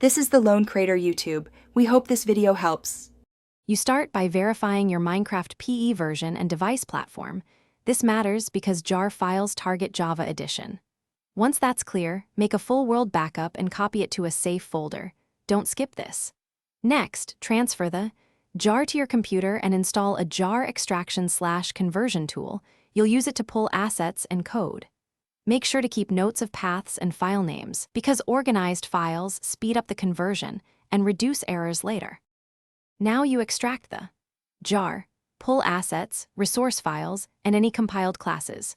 This is the Lone Crater YouTube. We hope this video helps. You start by verifying your Minecraft PE version and device platform. This matters because jar files target Java Edition. Once that's clear, make a full world backup and copy it to a safe folder. Don't skip this. Next, transfer the jar to your computer and install a jar extraction/conversion tool. You'll use it to pull assets and code. Make sure to keep notes of paths and file names, because organized files speed up the conversion and reduce errors later. Now you extract the jar, pull assets, resource files, and any compiled classes.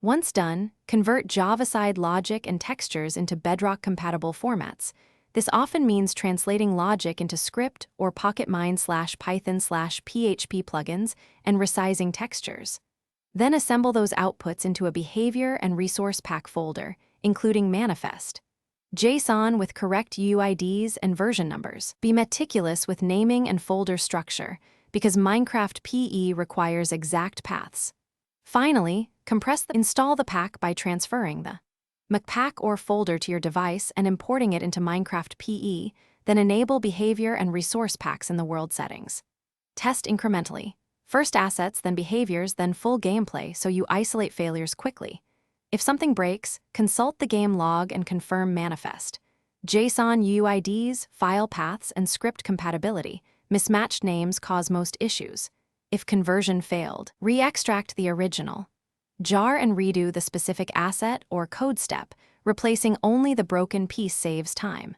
Once done, convert Java-side logic and textures into Bedrock-compatible formats. This often means translating logic into script or Pocketmine/Python/PHP plugins and resizing textures. Then assemble those outputs into a behavior and resource pack folder, including manifest. JSON with correct UIDs and version numbers. Be meticulous with naming and folder structure, because Minecraft PE requires exact paths. Finally, install the pack by transferring the pack or folder to your device and importing it into Minecraft PE, then enable behavior and resource packs in the world settings. Test incrementally. First assets, then behaviors, then full gameplay, so you isolate failures quickly. If something breaks, consult the game log and confirm manifest. JSON UIDs, file paths, and script compatibility. Mismatched names cause most issues. If conversion failed, re-extract the original jar and redo the specific asset or code step. Replacing only the broken piece saves time.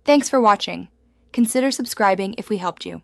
Thanks for watching. Consider subscribing if we helped you.